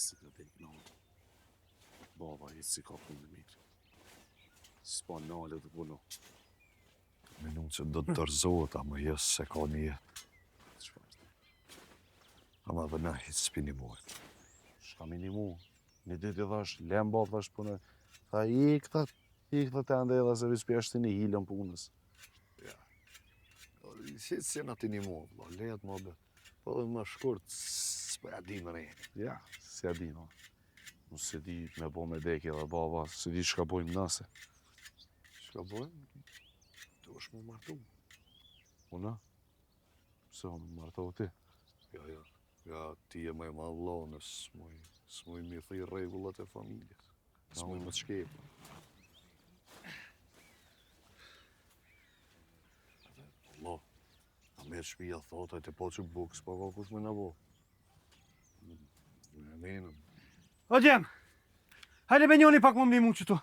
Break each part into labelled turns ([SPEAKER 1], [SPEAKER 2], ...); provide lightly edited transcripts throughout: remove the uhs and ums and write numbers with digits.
[SPEAKER 1] si ka tek nona. Baba hiç si ka punë mirë. S'pa nale të puno.
[SPEAKER 2] Minutë që do të dorëzohet, ama jes se ka një jetë.
[SPEAKER 1] Çfarë?
[SPEAKER 2] Ama dhe na hiç s'pinimohet.
[SPEAKER 1] Shka minimu. Një ditë i thash, lemba thash punë. Tha ik të ende edhe se vispi është një hilën punës.
[SPEAKER 2] Si se na t'inimohet, valla, lehet më bë. Po dhe më shkurt, s'po ja di më rejnë.
[SPEAKER 1] Ja, si a di, no. Unë se di me bo me deke dhe baba, se di shka bojmë nëse.
[SPEAKER 2] Shka bojmë? Tu është më martu.
[SPEAKER 1] Una? Se unë më martohu ti.
[SPEAKER 2] Ja, ti e më e mallone, s'muj mi thej rregullat e familjes. S'muj më të shkepë. Allah, a me shpia thotaj të po që bukë, s'pa ka kush me në bo. Me menëm.
[SPEAKER 3] O djem, hajde me njoni pak më mnimu që tu.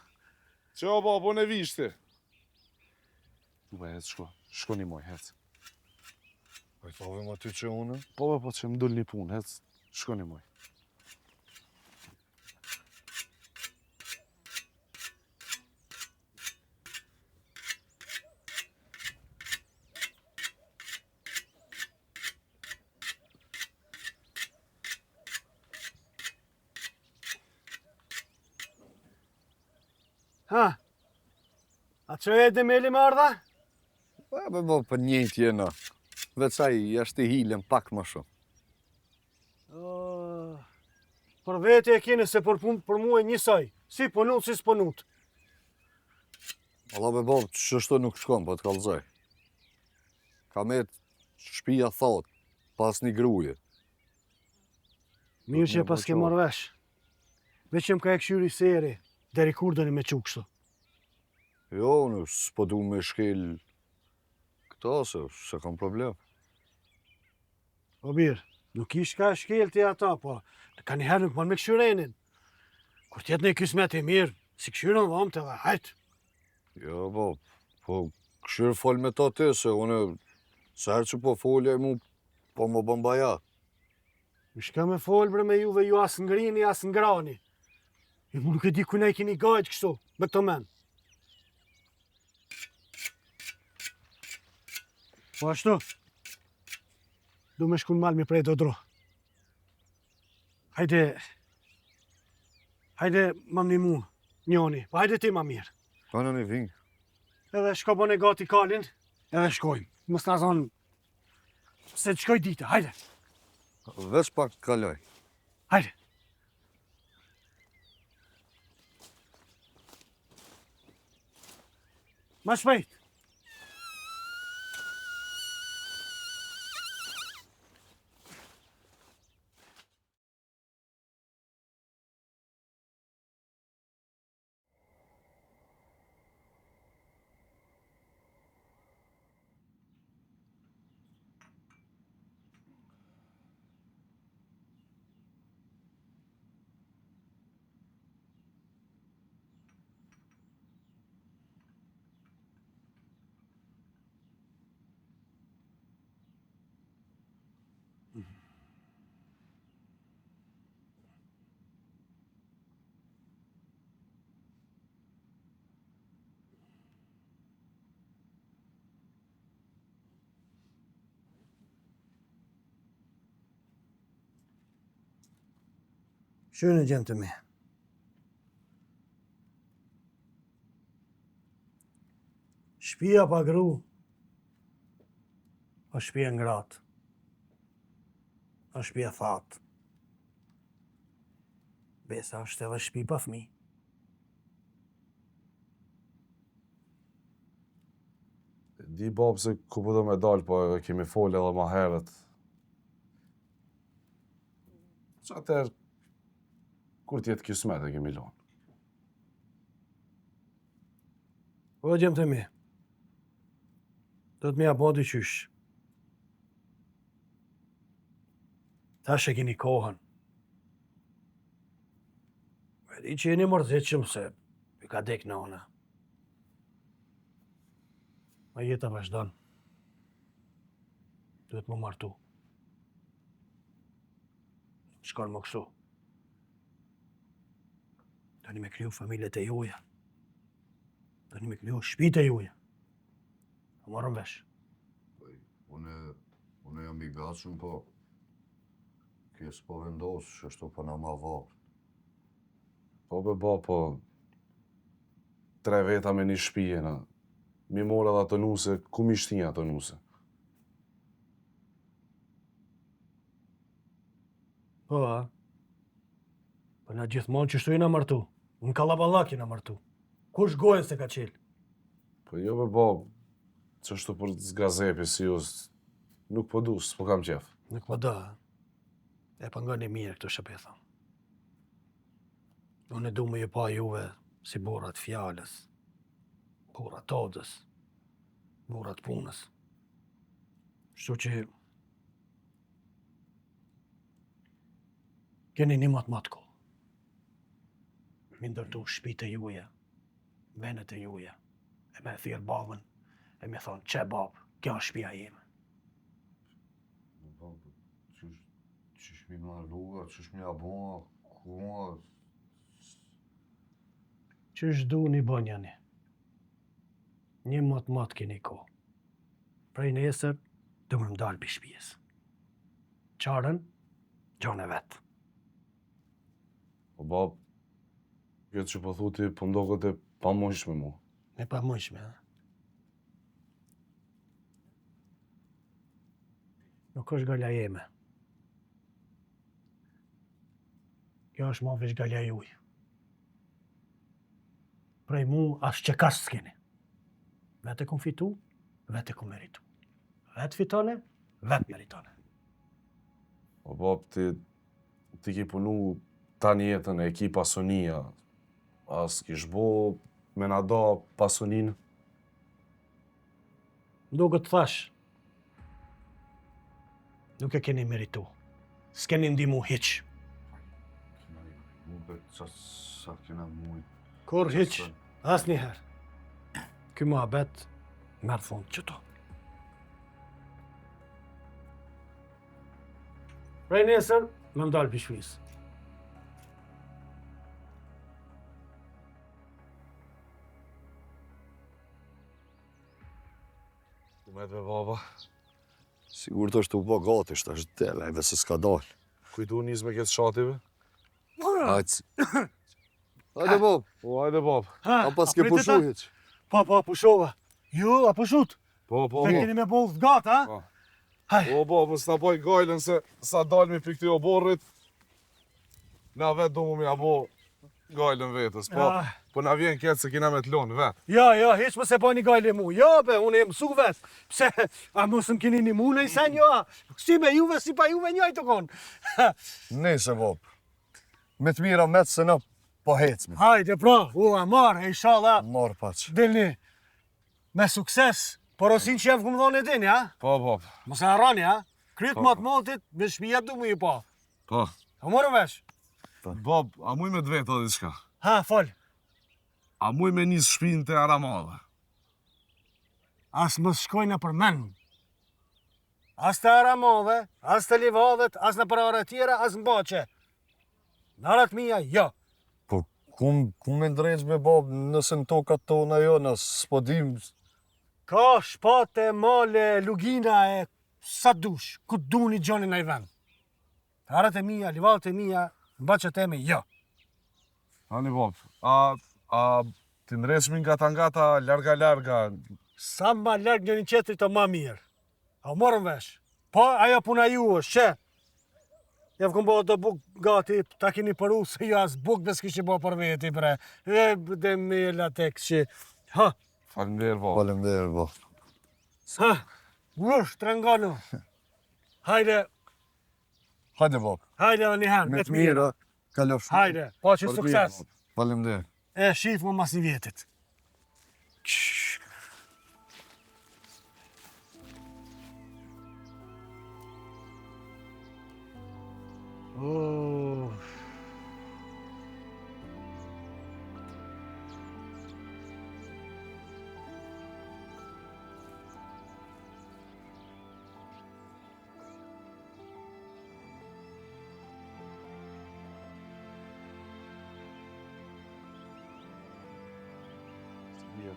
[SPEAKER 1] Qa ba, po në vishti? Du me hec, shko një moj, hec.
[SPEAKER 2] A i thave ma ty që une?
[SPEAKER 1] Po që më dull një punë, hec, shko një moj.
[SPEAKER 3] Ha, a që e Demeli më ardha?
[SPEAKER 2] Be bo, për njëjtë jena. Vecaj, jashtë i hilem pak më shumë.
[SPEAKER 3] Për vete e kene se për mu e njësaj. Si punut, si s'punut.
[SPEAKER 2] Allah be bo, qështu nuk shkon, po të kalzoj. Ka me shpia thot, pas një gruje.
[SPEAKER 3] Mirë që pas ke marrë vesh. Veç që më ka e këshyri seri, deri kur dëni me qu kështu.
[SPEAKER 2] Jo, në s'po du me shkel këta, se kam problem.
[SPEAKER 3] O mirë, nuk ish ka shkel të ata, po ka njëherë nuk mën me këshyrenin. Kur tjetë në i kismet e mirë, si këshyren dhom të dhe hajtë.
[SPEAKER 2] Jo, po këshirë fol me ta ti, se une, se herë që po folja i mu, po më bën baja.
[SPEAKER 3] Më shka me folë bre me juve ju asë ngrini, asë ngrani. I mu nuk e di ku ne i keni gajt kështu, me këto men. Po ashtu, du me shku në malmi prej do dro. Hajde më mnimu, njoni, po hajde ti ma mirë.
[SPEAKER 2] Kanë një vinjë.
[SPEAKER 3] Edhe shko bën e gati kalin, edhe shkojmë. Mos na zonë se të shkoj dita, hajde.
[SPEAKER 2] Veç pak kaloj.
[SPEAKER 3] Hajde. Ma shpejt. Shënë gjemë të mi. Shpia pa gru, o shpia ngrat, o shpia fat. Besa është edhe shpi pa fmi.
[SPEAKER 1] Di babë se ku po do me dalë, po e kemi folë edhe ma herët. Që atër, kur tjetë kismet e kemi lonë.
[SPEAKER 3] O gjemë të mi, do të mja bodi qysh. Tash e keni kohën. E di që jeni mërzitshëm se i ka dek nona. Ma jeta vazhdon. Duhet më martu. Shkon më kështu. Tani me kriju familjet e juja. Tani me kriju shtëpitë e juja. A morëm vesh.
[SPEAKER 2] Unë jam i gatshëm, po kjo s'po vendos që ashtu po na ma vap.
[SPEAKER 1] Po be ba, po 3 veta me një shtëpi jena. Mi mora dhe ato nuse, ku mi shtinja ato nuse?
[SPEAKER 3] Po, a? Po na gjithmonë që shtu jena martu. Unë kallaballak jena martu. Kush gojën se ka qelë?
[SPEAKER 1] Po jo be ba, që ashtu për zgazepi si ju, nuk po du, s'po kam qef.
[SPEAKER 3] Nuk po da. E pëngoni mirë këto shëpetha. Unë e du me ju pa juve si burrat fjales, burrat todës, burrat punës. Kështu që keni një matë kohë. Mi ndërtu shtëpitë e juja, venet e juja, e me thirë babën, e me thonë, që babë, kjo është shtëpia jeme.
[SPEAKER 2] Qysh mi marrua, qysh mi abua, kuma...
[SPEAKER 3] Qysh du një bënjani? Një matë keni ko. Prej nesër, du me mdalë për shpijes. Qarën, gjon e vetë.
[SPEAKER 1] Po bab, këtë që po thuti, po ndokët e pa mojshme mu.
[SPEAKER 3] E pa mojshme, ha? Nuk është galja jeme. Kjo është ma veç galja juj. Prej mu, as që kas s'keni. Vete kom fitu, vete kom meritu. Vetë fitone, vetë meritone.
[SPEAKER 1] Po bab, ti ki punu tani jetën e ki pasonia, as kish bo me na da pasonin.
[SPEAKER 3] Ndo këtë thash, nuk e keni meritu. S'keni ndimu hiq.
[SPEAKER 2] Mu bet sa kena mujt.
[SPEAKER 3] Kur hiq, as njëherë. Ky muhabet merë fund qëto. Prej nesër, me mdalë për shpisë.
[SPEAKER 1] Ku me dhe baba?
[SPEAKER 2] Sigur të është u bë gati, është del, edhe se s'ka dal.
[SPEAKER 1] Kujtu njës me këtë shative?
[SPEAKER 2] Hajtë. Hajde, bab.
[SPEAKER 1] Po, hajde bab.
[SPEAKER 2] A pas ke pushu hiq.
[SPEAKER 3] Po, pushova. Ju, a pushut?
[SPEAKER 1] Po,
[SPEAKER 3] Se keni me bollë gatë, ha?
[SPEAKER 1] Po.
[SPEAKER 3] Haj.
[SPEAKER 1] O, bab, mës na boj gajlen se sa dalmi për këti oborrit, na vetë do mu mi abo gajlen vetës, po.
[SPEAKER 3] Ah.
[SPEAKER 1] Po na vjen këtë se kina me të lonë vetë.
[SPEAKER 3] Ja, hiq më se bani gajle mu. Ja, be, unë e mësu vetë. Pse, a mos më keni një mu në i sen, jo? Si me juve, si pa juve njoj të konë.
[SPEAKER 2] Nese, bab. Me të mira metë se në po hecme.
[SPEAKER 3] Hajde, pra, a marë, inshallah.
[SPEAKER 2] Marë paq.
[SPEAKER 3] Dilni me sukses. Porosin që javë këmë dhonë e dini, ha?
[SPEAKER 1] Po, bab.
[SPEAKER 3] Mos e harroni, ha? Kryt matë maltit, me shpija du mu i pa.
[SPEAKER 1] Po.
[SPEAKER 3] A morë vesh?
[SPEAKER 1] Bab, a muj me dvetë o diçka?
[SPEAKER 3] Ha, fol.
[SPEAKER 1] A muj me njës shpinë të Aramadhe?
[SPEAKER 3] As mos shkojnë për men. As të Aramadhe, as të Livadhet, as në përare tjera, as në Bache. Në arat mija, jo.
[SPEAKER 2] Po, ku me ndrejq me bab nëse në tokat tona jo, nësë s'po dim...
[SPEAKER 3] Ka shpate, male, lugina e sa dush, ku duni gjonin në i vend. Të arat e mija, Livadhet e mija, në Bache teme, jo.
[SPEAKER 1] Hani, bab, a ti ndresmin nga larga,
[SPEAKER 3] Sa ma larg njërin qetrit o ma mirë. A morën vesh. Po, ajo puna ju është, që? Javë këmë bëhë të buk gati, ta kini përu se ju as buk bes kishë bëhë për veti, bre. E, dhe mila tek që. Ha,
[SPEAKER 1] Faleminderit, bab.
[SPEAKER 2] Faleminderit, bab.
[SPEAKER 3] ha, ush, trenganu. Hajde,
[SPEAKER 2] Hajde, bab.
[SPEAKER 3] hajde dhe njëherë,
[SPEAKER 2] Me të mira, kalof shumë.
[SPEAKER 3] Hajde, po që sukses.
[SPEAKER 2] Faleminderit.
[SPEAKER 3] E, shifë më mas një vjetit. Oh.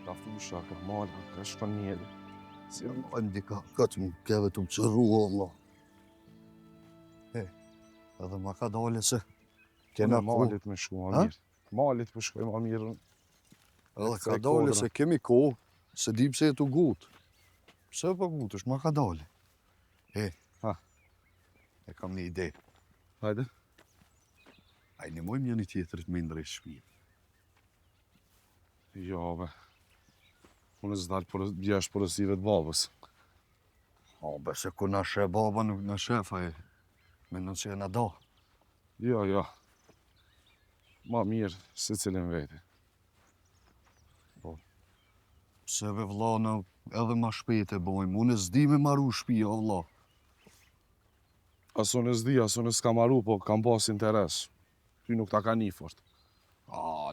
[SPEAKER 1] ka fusha, ka mala, ka shpanjeli.
[SPEAKER 2] Si jam ndika, ka të më keve të më qërru, Allah. Edhe ma ka dale se kena
[SPEAKER 1] Kena malit me shku ma mirë. Malit për shkoj ma mirë.
[SPEAKER 2] Edhe ka dale se kemi kohë, se di pse e tu gut. Pse po gutesh, ma ka dale.
[SPEAKER 1] Ha.
[SPEAKER 2] E kam një ide.
[SPEAKER 1] Hajde.
[SPEAKER 2] A i njëmojmë një tjetërit me ndrej shpijë.
[SPEAKER 1] Jo, be. Unë s'dalë bjesh porosive të babës.
[SPEAKER 2] Be se ku na shë baba nuk na shefa e. Mendon që e na do.
[SPEAKER 1] Jo, jo. Ma mirë, se cilin veti.
[SPEAKER 2] Pse ve vlla na edhe ma shpejt e bojmë. Unë s'di me maru shpija, o vlla.
[SPEAKER 1] Aso në s'di, aso në s'ka maru, po kam pas interes. Ty nuk ta ka një fort.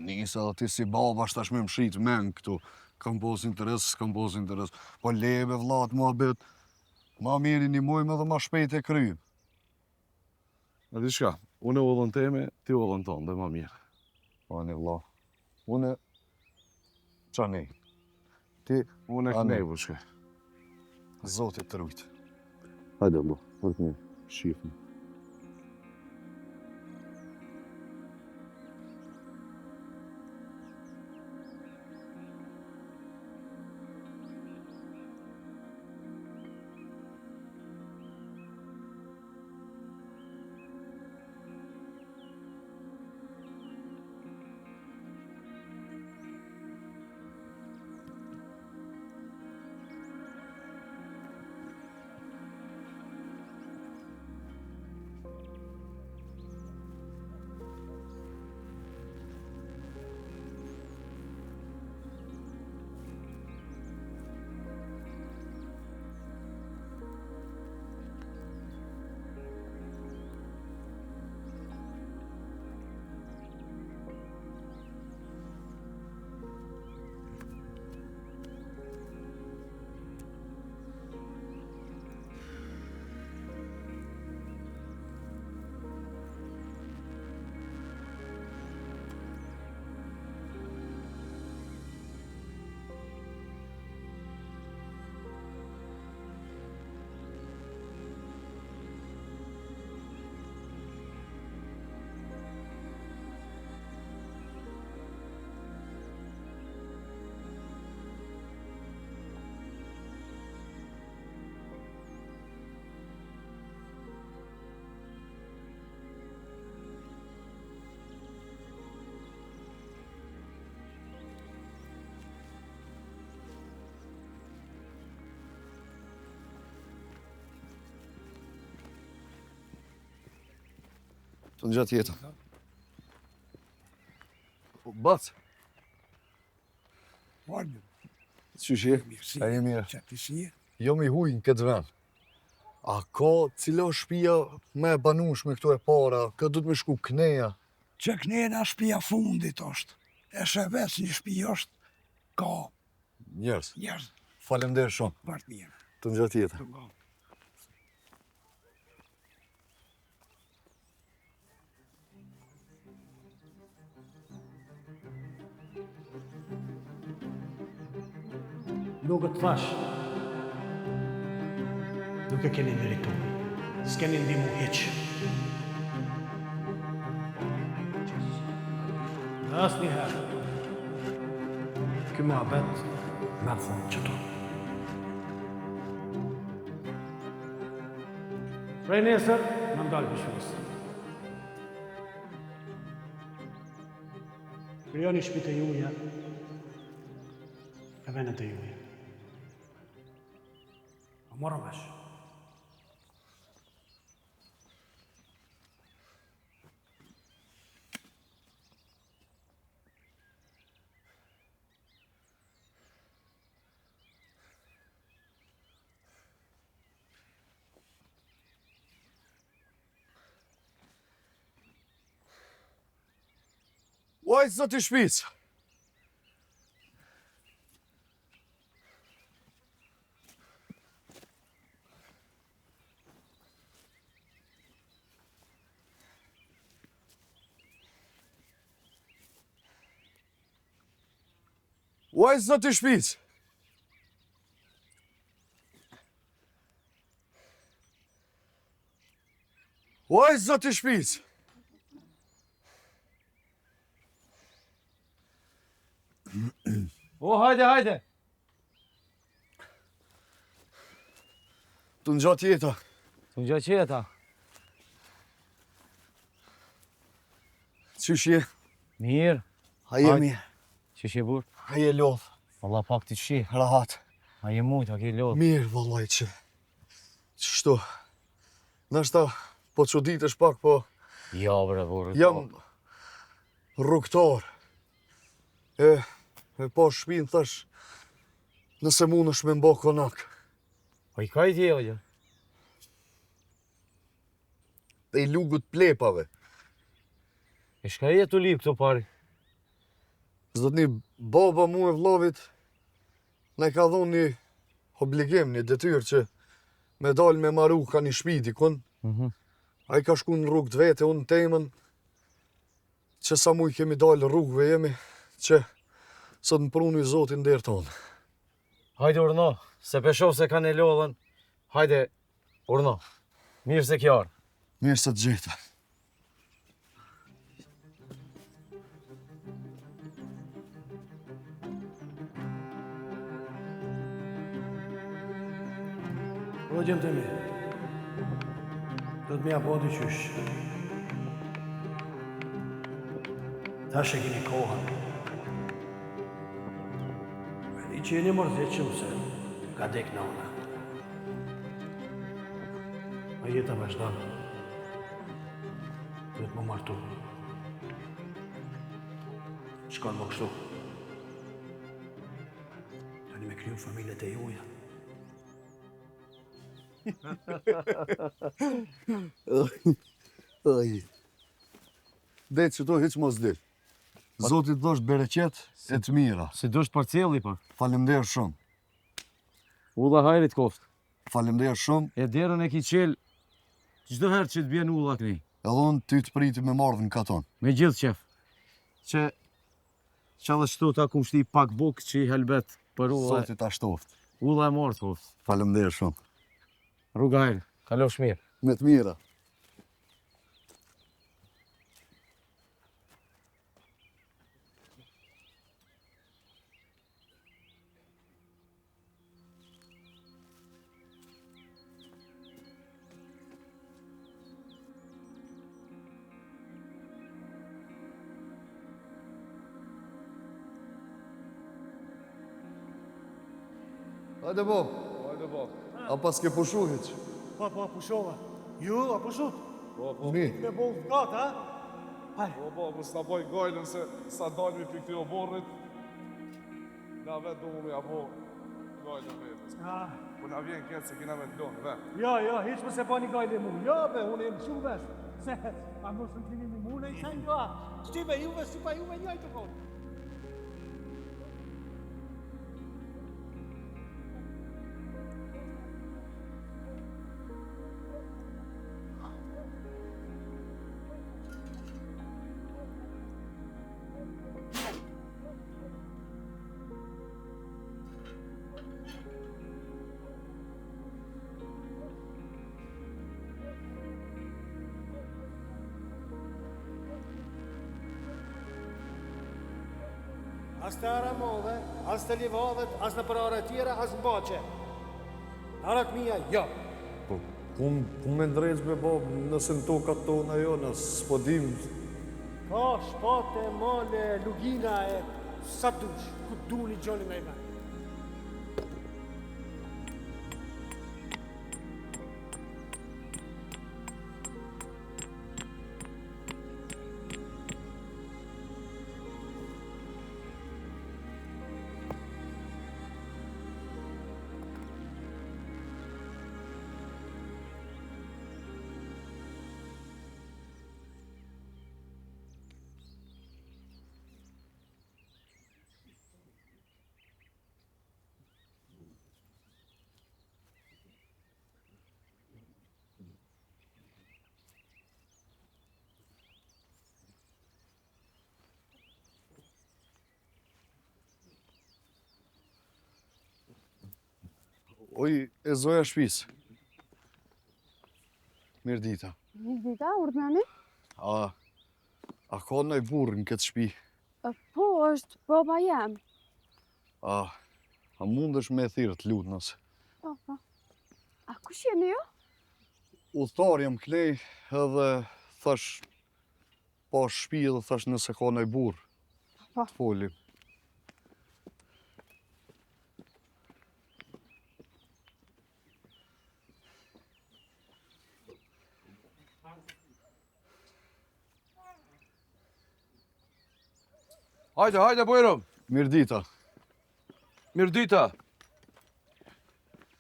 [SPEAKER 2] Nisa dhe ti si baba shtash me më shit men këtu. Kam pos interes, s'kam pos interes. Po leve vllat mua bet. Ma mirë një mujmë edhe ma shpejt e krymë.
[SPEAKER 1] Në di shka, unë e ullën teme, ti ullën tonë, dhe ma mirë.
[SPEAKER 2] Një vlla. Unë qa nej? Ti
[SPEAKER 1] Unë e kënej, bushke.
[SPEAKER 2] Zotit të rujtë. Hajde, vlla, hajde një, shifëm. Të në gjatë jetën. Bac.
[SPEAKER 3] Morgen.
[SPEAKER 2] Qysh je?
[SPEAKER 3] Mirësi.
[SPEAKER 2] A je mirë?
[SPEAKER 3] Qatësi.
[SPEAKER 2] Jo mi huj në këtë vend. A ka cila shpia me e banushme këtu e para? Ka du të me shku kneja?
[SPEAKER 4] Që knena shpia fundit është. E shëves një shpi është ka
[SPEAKER 2] Njerës.
[SPEAKER 4] njerëz
[SPEAKER 2] Faleminderit shumë.
[SPEAKER 4] bart mirë.
[SPEAKER 2] Të në gjatë jetën.
[SPEAKER 3] Nuk të thash. Nuk e keni meritu. S'keni ndimu hiq. Në asë një herë. Ky muhabet me thonë qëto. Prej nesër, më ndalë për shfisë. Krijoni shtëpitë e juaja e vendet e juaja. A morëm vesh.
[SPEAKER 2] Uaj, zoti shpic! Uaj, zoti shpic! Uaj, zoti shpic!
[SPEAKER 5] O, hajde!
[SPEAKER 2] Të ngjatë jeta.
[SPEAKER 5] Të ngja qeta.
[SPEAKER 2] Qysh je?
[SPEAKER 5] Mirë.
[SPEAKER 2] A je
[SPEAKER 5] Hajde.
[SPEAKER 2] mirë?
[SPEAKER 5] Që she bur?
[SPEAKER 2] A je lodh?
[SPEAKER 5] Allah pak ti shi.
[SPEAKER 2] Rahat?
[SPEAKER 5] A je mujt, a ke lodh.
[SPEAKER 2] Mirë, vallaj që. Qështu? Nashta, po çuditesh pak, po
[SPEAKER 5] Ja, bre, burë.
[SPEAKER 2] jam rrugtar. E po shpinë thash, nëse mundesh me mbo konak.
[SPEAKER 5] Po i ka i tje,
[SPEAKER 2] Dhe i lugut plepave.
[SPEAKER 5] E shka je të lip këto pari?
[SPEAKER 2] Zotni, baba mu e vllavit ne ka dhonë një obligim, një detyrë që me dalë me maru ka një shpiti, kun. A i ka shku në rrugë të vete, unë temën që sa muj kemi dalë rrugëve jemi, që sot në prunu i Zotin derë tonë.
[SPEAKER 5] Hajde urno, se peshof se ka në lodhen. Hajde, urno. Mirë se kjarë.
[SPEAKER 2] Mirë se të gjeta.
[SPEAKER 3] O gjemë të mi, do të mja po dy qysh. Tash e kini kohën. E di që jeni mërzeqëm se ka dek nona. A jeta vazhdon. Duhet më martu. Shkon më kështu. Tani me kryu familjet e juja.
[SPEAKER 2] Dhe që to hiq mos dit. Zotit dosht bereqet e të mira.
[SPEAKER 5] Se do është parceli, pa.
[SPEAKER 2] Falemder shumë.
[SPEAKER 5] Ulla hajrit koft.
[SPEAKER 2] Falemder shumë.
[SPEAKER 5] E derën e ki qel, çdo herë që të bjen ulla këni.
[SPEAKER 2] Edhe unë ty të priti me mardhën katon.
[SPEAKER 5] Me gjithë qef. Që edhe shtu ta kum shti pak buk që i helbet për ulla.
[SPEAKER 2] Zotit ashtoft.
[SPEAKER 5] Ulla e martë koft.
[SPEAKER 2] Falemder shumë.
[SPEAKER 5] Rruga hajrë. Kalosh mirë.
[SPEAKER 2] Me të mira. Hajde bo,
[SPEAKER 1] Hajde bab.
[SPEAKER 2] a pas ke pushu hiq?
[SPEAKER 3] Po, pushova. Ju, a pushut?
[SPEAKER 2] Mi.
[SPEAKER 3] Me bo gatë, ha? Hajde.
[SPEAKER 1] Po bab, mos na boj gajlën se sa dalmi për këti oborrit. Na vetë do mu me abo gajlën vetës. Po na vjen këtë se kina me të lonë, vetë.
[SPEAKER 3] Ja, hiç më se pa një gajle mu. Ja, be, unë e më shumë vesh. Se, a mos në kini një mu, në i sen jo. Shtyve juve, si pa juve njajtë të konë. As të aramove, as të livavet, as në për arë tjera, as në bache. Arat mija, jo.
[SPEAKER 2] Po, ku me ndrejt me bab, nëse në tokat tona jo, nësë s'podim.
[SPEAKER 3] Ka shpate, male, lugina e sa dush, ku du një gjoni me i me.
[SPEAKER 2] Oj, e zoja shpis. Mirë dita.
[SPEAKER 6] Mirë dita, urdhënani?
[SPEAKER 2] A ka nëj burr në këtë shtëpi?
[SPEAKER 6] Po, është baba jem.
[SPEAKER 2] A mundesh me e thirë të lutë nëse?
[SPEAKER 6] Po. A kush jeni jo?
[SPEAKER 2] Udhëtar jam knej edhe thash pa shtëpi edhe thash nëse ka nëj burr.
[SPEAKER 6] Po.
[SPEAKER 2] Të folim.
[SPEAKER 1] Hajde, bojrum.
[SPEAKER 2] Mirë dita.
[SPEAKER 1] Mirë dita.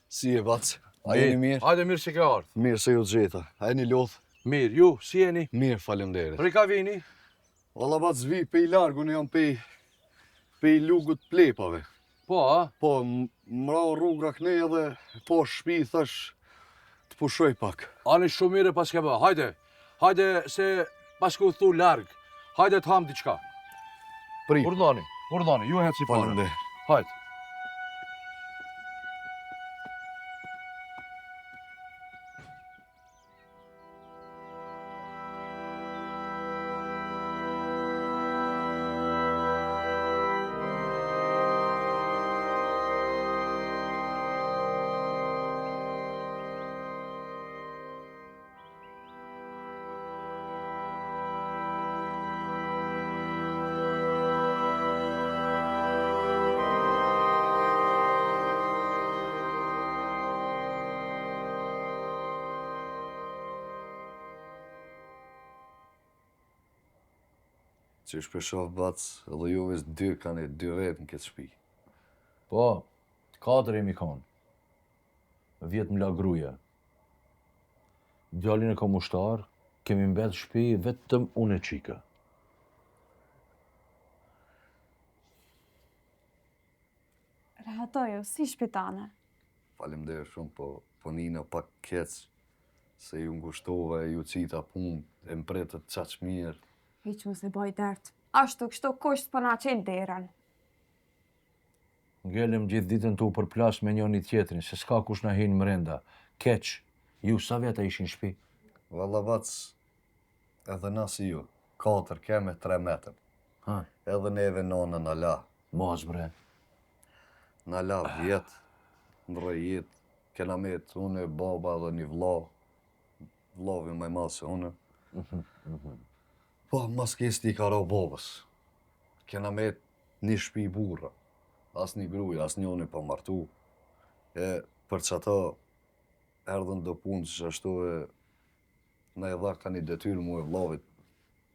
[SPEAKER 2] Si e bac? A jeni mirë?
[SPEAKER 1] Hajde mirë që ke ardhë.
[SPEAKER 2] Mirë se ju të gjeta. A jeni lodh?
[SPEAKER 1] Mirë, ju, si jeni?
[SPEAKER 2] Mirë, faleminderit.
[SPEAKER 1] Rika vini?
[SPEAKER 2] Valla bac vi pe i largu, unë jam pe i lugut plepave.
[SPEAKER 1] Po, a?
[SPEAKER 2] Po, mra rrugra knej edhe po shpi thash të pushoj pak.
[SPEAKER 1] Ani shumë mire pas ke bë. Hajde se pas ku thu larg. Hajde të ham diçka.
[SPEAKER 2] Pri.
[SPEAKER 1] Urdhani, ju hec si parë.
[SPEAKER 2] Faleminderit.
[SPEAKER 1] Hajde.
[SPEAKER 2] Që shpeshof bac, edhe ju veç dy kanë dy vetë në këtë shtëpi.
[SPEAKER 1] Po, 4 jemi kanë. Vjetë më la gruja. Djalin e ka mushtar, kemi mbet shtëpi vetëm unë e qika.
[SPEAKER 6] Rahatoju, si shpitane?
[SPEAKER 2] Faleminderit shumë, po nina pak keq, se ju ngushtove, ju cita punë, e mpretët qaq mirë.
[SPEAKER 6] Hiq mu se boj dert. Ashtu kështu kusht për na qenë derën.
[SPEAKER 1] Ngellim gjithë ditën tu për plas me njëri tjetrin, se s'ka kush na hinë mrenda. Keq, ju sa vjeta ishin shtëpi?
[SPEAKER 2] Valla bac, edhe na si ju, 4 keme 3 metër.
[SPEAKER 1] Ha,
[SPEAKER 2] Edhe neve nona na la.
[SPEAKER 1] mos bre.
[SPEAKER 2] Na la vjet, ndroj jet, kena met unë, baba dhe një vlla. Vllavi më i madh se unë. Po, mas kesti ka ra babës. Kena met një shtëpi burra. As një gruja, as një unë pa martu. E për që ata erdhën do punë që ashtu e na e dha ka një detyrë mu e vllavit.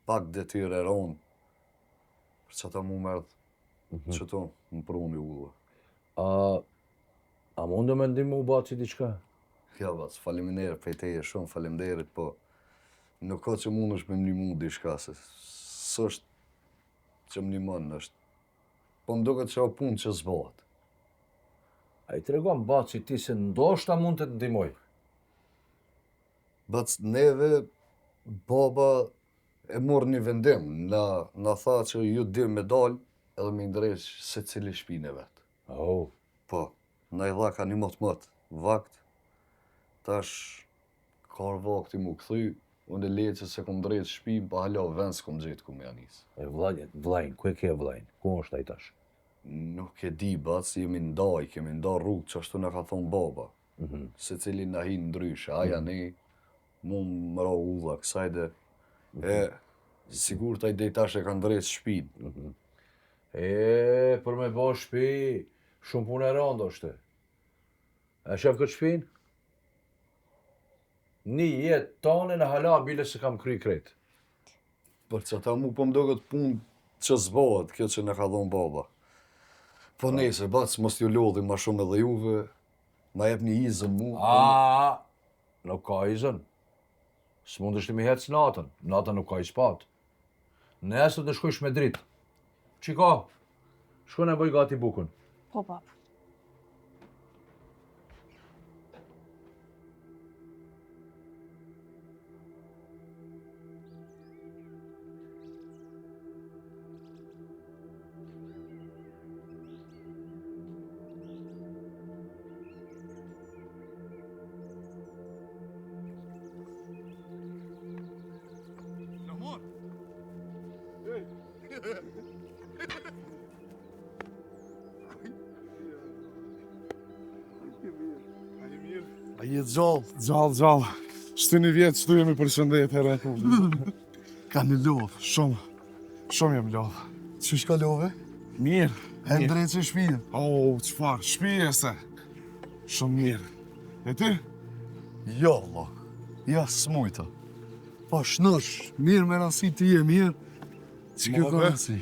[SPEAKER 2] Pak detyrë e ronë. Për që ata mu më erdhë që to më pruni ulla.
[SPEAKER 1] A mundu me ndimu baci diçka?
[SPEAKER 2] Ja, bac, faleminderit prej teje shumë, faleminderit, po nuk ka që mund është me më ndihmu diçka, se s'është që më ndihmon, është. Po më duket që o punë që s'bëhet.
[SPEAKER 1] A i tregon baci ti se ndoshta mund të të ndihmoj.
[SPEAKER 2] Bac, neve, baba e morë një vendim, na tha që ju dy me dalë edhe me ndreq se cili shpine vetë.
[SPEAKER 1] Oh,
[SPEAKER 2] Po, na i dha ka një mot vakt, tash ka vakti mu këthy, unë e leqë se kom drejtë shpim, pa hala vend s'kom gjetë ku me janis.
[SPEAKER 1] e vlajnë, ku e ke vlajnë? Ku është ai tash?
[SPEAKER 2] Nuk e di, bac, kemi nda rrugë që ashtu na ka thonë baba. Se cili na hinë ndryshe, aja ne, mu më ra ulla kësajde, e sigur taj dej tash e kanë drejtë shpin.
[SPEAKER 1] Për me bo shtëpi, shumë punë e rëndë është. E shef këtë shtëpin? Një jetë tonë në hala bile se kam kry kretë.
[SPEAKER 2] Për që ta mu po më doket punë që zbohet, kjo që na ka thonë baba. Po nese, bac, mos t'ju lodhi ma shumë edhe juve, ma jep një izën mu.
[SPEAKER 1] Nuk ka izën. S'mund është të mi hecë natën. Natën nuk ka i spatë. Nesër të shkojsh me dritë. Qiko, shko në bëj gati bukën.
[SPEAKER 6] Po, bab.
[SPEAKER 2] A je gjallë?
[SPEAKER 7] Gjallë. 7 vjetë që tu jemi përshëndet herë.
[SPEAKER 2] Ka në lodhë.
[SPEAKER 7] Shumë jem lodhë.
[SPEAKER 2] Që shka love?
[SPEAKER 7] Mirë.
[SPEAKER 2] E ndrejtë që shpijë.
[SPEAKER 7] Qëfar, shpije se. Shumë mirë. E ti?
[SPEAKER 2] Jo, Allah. Ja, s'mujta. Pa shnosh, mirë me rasi ti je mirë. Që kjo ka
[SPEAKER 7] Babe.
[SPEAKER 2] rasi?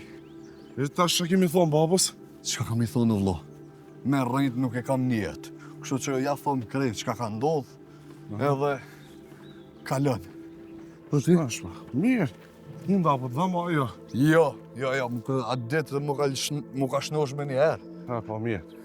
[SPEAKER 7] E tash që kemi thonë babës?
[SPEAKER 2] Që kam i thonë, Allah? Me rrit nuk e kam njetë. Kështu që ja thonë krejt që ka ndodhë, edhe kalon.
[SPEAKER 7] Po ti? Mirë. Unë da po të dhëmë ajo.
[SPEAKER 2] Jo, atë ditë mu ka shnosh me një herë.
[SPEAKER 7] Ha, po mirë.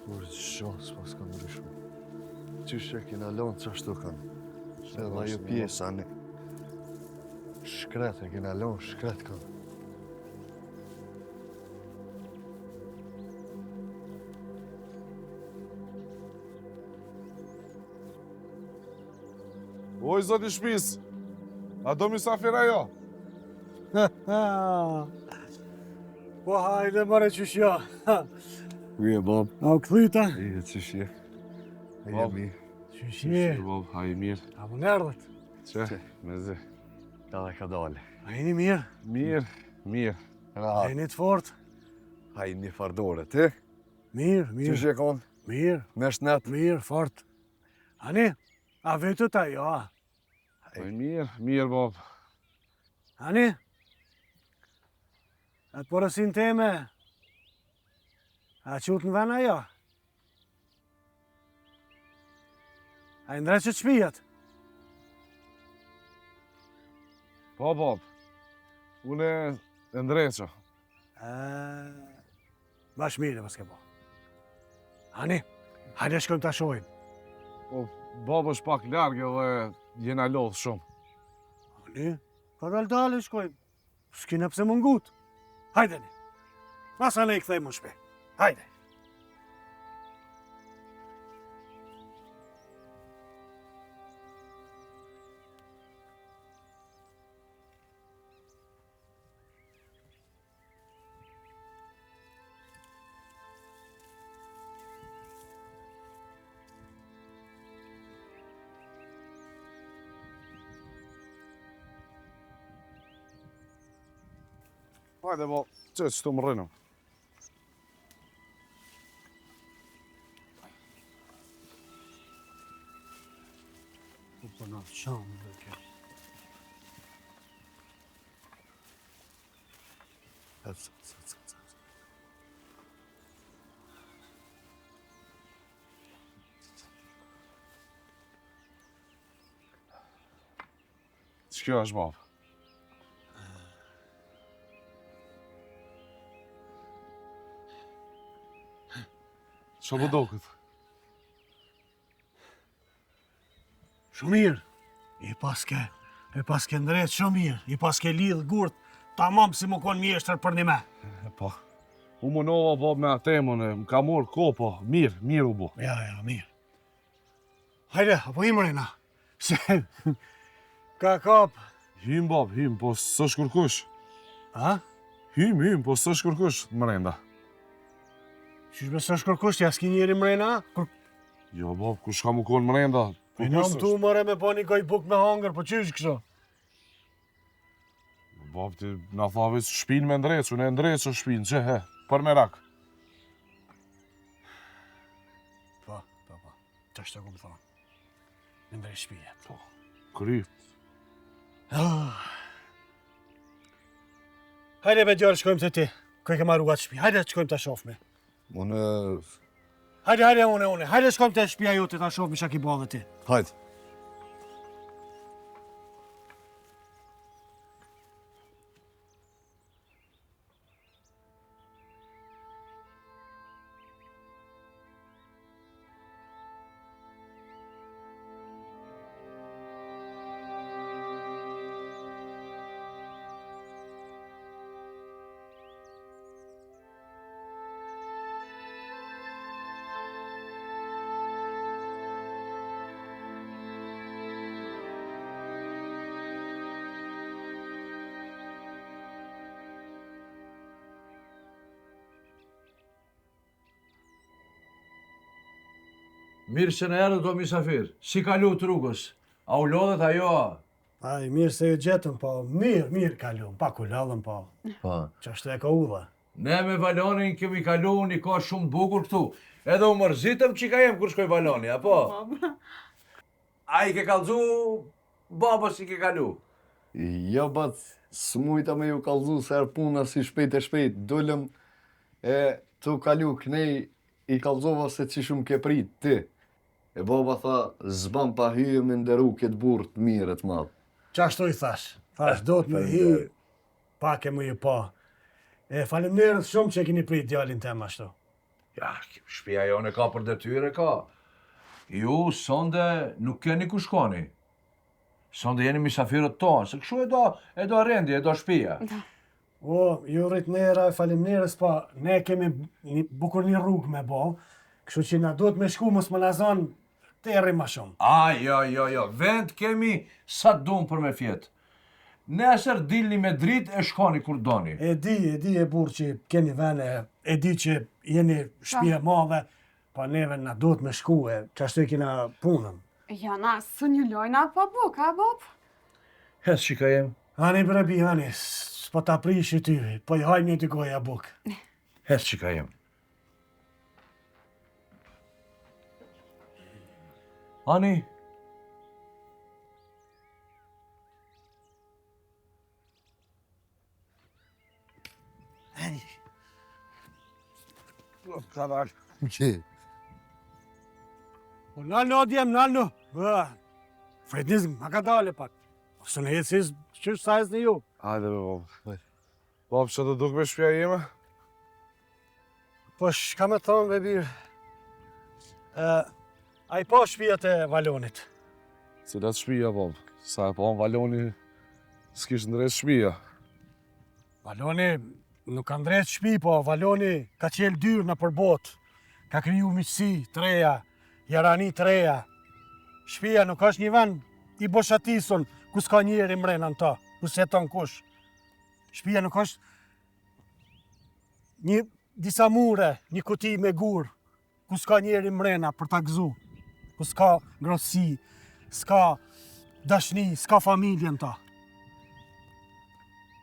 [SPEAKER 2] Kur shohë s'pas kam ndryshu. Qysh e kina lonë që ashtu kanë. Edhe ajo pjesa në shkret e kina lonë, shkret kanë.
[SPEAKER 7] Oj, zoti shpis. A do misafir ajo?
[SPEAKER 3] Po hajde mare qysh jo.
[SPEAKER 2] Uje, bab.
[SPEAKER 3] A u këthyta?
[SPEAKER 2] Ije, qysh je. Ije
[SPEAKER 7] Bab.
[SPEAKER 2] mi.
[SPEAKER 3] Qysh je?
[SPEAKER 7] Bob, ha i mirë.
[SPEAKER 3] A më nerdhët?
[SPEAKER 7] Që? Me zi.
[SPEAKER 2] Ta dhe ka dole.
[SPEAKER 3] A jeni mirë?
[SPEAKER 7] Mirë.
[SPEAKER 3] A jeni të fort?
[SPEAKER 2] Ha i një fardore, ti?
[SPEAKER 3] Mirë,
[SPEAKER 2] Qysh
[SPEAKER 3] mirë,
[SPEAKER 2] je konë?
[SPEAKER 3] mirë,
[SPEAKER 2] Nesh net?
[SPEAKER 3] mirë, fort. Ani, a vetu ta jo, a?
[SPEAKER 7] Po mirë, Bob.
[SPEAKER 3] Ani? Atë porësin teme, a qut në vena jo? A i ndreqët shpijat?
[SPEAKER 7] Po, Bob. Unë e ndreqo.
[SPEAKER 3] Bash mire, pas ke po. Ani, hajde shkojmë ta shojmë.
[SPEAKER 7] Po, Bob është pak largë dhe jena lodhë shumë.
[SPEAKER 3] Ani, ka dal shkojmë. S'kina pse mungut. Hajde ni. Masa ne i kthejmë më shpe. Hajde.
[SPEAKER 7] Hajde, Bob, që të më rrinë.
[SPEAKER 3] Po në qamë dhe ke.
[SPEAKER 7] Që kjo është, Bob? Që po do këtë?
[SPEAKER 3] Shumë mirë. I paske ndrejt shumë mirë. I paske lidhë gurt, tamam si më konë mjeshtër për një me.
[SPEAKER 7] Po, u munova, Bob, me atemën, më ka morë ko, po, mirë u bo.
[SPEAKER 3] Ja, mirë. Hajde, apo imrejna. Se, ka kap.
[SPEAKER 7] Hym, Bob, po së shkurkush.
[SPEAKER 3] Ha?
[SPEAKER 7] Hym, po së shkurkush, më renda.
[SPEAKER 3] Qysh me së shkërkusht, ja s'ki njeri mrejna?
[SPEAKER 7] Jo, Bob, kush ka më konë më renda?
[SPEAKER 3] E në më tu mëre me po një koj buk me hangër, po qysh kështu?
[SPEAKER 7] Bob, ti na thave shpinë me ndrecu, ne ndrecu shpinë, që he, për merak.
[SPEAKER 3] Po. Që është të kumë thonë? Në ndrej shpije.
[SPEAKER 7] Po, kry.
[SPEAKER 3] Hajde be gjërë, shkojmë të ti. Koj ke marru gatë shpije. Hajde, shkojmë të shofme.
[SPEAKER 2] Unë...
[SPEAKER 3] Hajde, une. Hajde, shkojmë të shpija jote të shofme shak i bo dhe ti.
[SPEAKER 2] Hajde.
[SPEAKER 1] Mirë që në erdhët o misafir. Si kalu të rrugës? A u lodhet ajo?
[SPEAKER 3] Aj, mirë se ju gjetëm, po, mirë kalum, pa kulallëm, po.
[SPEAKER 1] Po.
[SPEAKER 3] Qashtu e ka udha.
[SPEAKER 1] Ne me Valonin kemi kalu një kohë shumë bukur këtu. Edhe u mërzitëm që ka jem kur shkoj Valoni, apo? A i ke kalzu, baba si ke kalu?
[SPEAKER 2] Jo, bat, s'mujta me ju kallzu se er puna si shpejt e shpejt. Dullëm e tu kalu knej i kallzova se që shumë ke prit ti. E baba tha, zban pa hyje me nderu këtë burë të mirë të madhë.
[SPEAKER 3] Qashtu i thash, do të me hi, pak e më ju pa. E faleminderit shumë që e keni prit djalin tem ashtu.
[SPEAKER 1] Ja, shtëpia jone ka për detyrë ka. Ju sonde nuk keni ku shkoni. Sonde jeni misafirët tonë, se kështu e do rendi, e do shtëpia.
[SPEAKER 3] O, ju rrit nera e faleminderit, pa, ne kemi bukur një rrugë me bo, kështu që na duhet me shku mos më lazon terri ma shumë.
[SPEAKER 1] Jo, vend kemi sa dum për me fjetë. Nesër dilni me dritë e shkoni kur doni.
[SPEAKER 3] E di e burë që keni vene, e di që jeni shtëpi e madhe, pa neve na duhet me shku e qashtu i kena punën.
[SPEAKER 6] Ja, na, së një lojna pa buk, a, Bob?
[SPEAKER 1] Hes që ka jem.
[SPEAKER 3] Hani brebi, hani, s'po ta prish i ty, po i hajnë një të goja buk.
[SPEAKER 1] Hes që ka jem. Ani,
[SPEAKER 7] Kadar.
[SPEAKER 2] Që?
[SPEAKER 3] Po nalë o djem, nalë. Frednizm, ma ka dale pak. Së në jetë si qështë sajës në ju.
[SPEAKER 7] Hajde be bab. Bab, që të duk me shpia jeme?
[SPEAKER 3] Po shka me thonë, bebir. A i po shpijat e Valonit.
[SPEAKER 7] Cilat shpia, bab? Sa e po në Valoni s'kish ndres shpia.
[SPEAKER 3] Valoni nuk ka ndrejt shpi, po Valoni ka qelë dyrë në përbot. Ka kriju miqësi, treja, jarani treja. Shpia nuk është një vend i boshatison, ku s'ka njeri mrena në ta, ku s'jeton kush. Shpia nuk është një disa mure, një kuti me gur, ku s'ka njeri mrena për ta gëzu, ku s'ka ngrosi, s'ka dashni, s'ka familje në ta.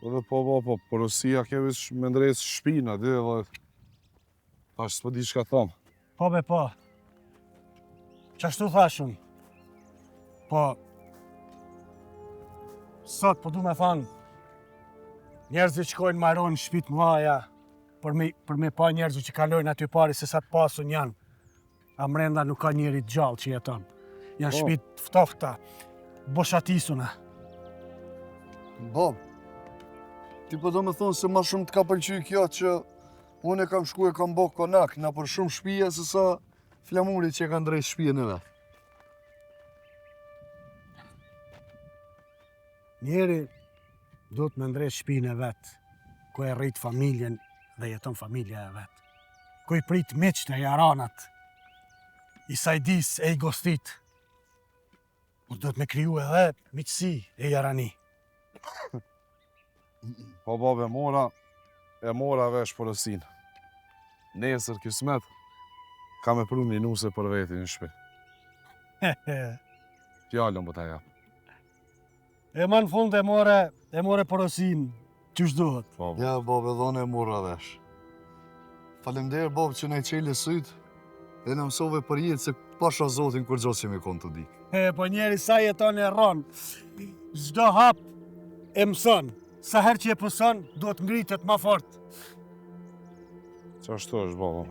[SPEAKER 7] Edhe po, porosia ke veç me ndres shpina, dhe dhe... Tash s'po di shka thom.
[SPEAKER 3] Po be po, qashtu thashun, po, sot po du me thanë, njerëzit që shkojnë marrojnë shpit mëdha për me pa njerëzit që kalojnë aty pari se sa të pasun janë, a mrenda nuk ka njeri të gjallë që jeton. Janë shpit ftofta, boshatisuna.
[SPEAKER 2] Bob, ti po do me thonë se ma shumë të ka pëlqy kjo që unë e kam shku e kam bo konak na për shumë shpije se sa flamurit që e kanë drejt shpije në vetë.
[SPEAKER 3] Njeri duhet me ndrejt shpinë e vetë, ku e rrit familjen dhe jeton familja e vetë. Ku i prit miqt e jaranat, i sajdis e i gostit. Por duhet me kriju edhe miqësi e jarani.
[SPEAKER 7] Po bab, e mora vesh porosin. Nesër kismet, ka me pru një nuse për veti në shpi. Fjallën po ta jap.
[SPEAKER 3] E ma në fund e more porosin qysh duhet.
[SPEAKER 7] Po,
[SPEAKER 2] Ja, Bob, e dhone e mora vesh. Falemderë, Bob, që ne qeli syt dhe në mësove për jetë se pasha Zotin kur gjo që me konë të dikë.
[SPEAKER 3] Po njeri sa jeton e rron, çdo hap e mëson. Sa herë që e pëson, duhet ngritet ma fort.
[SPEAKER 7] qashtu është baba.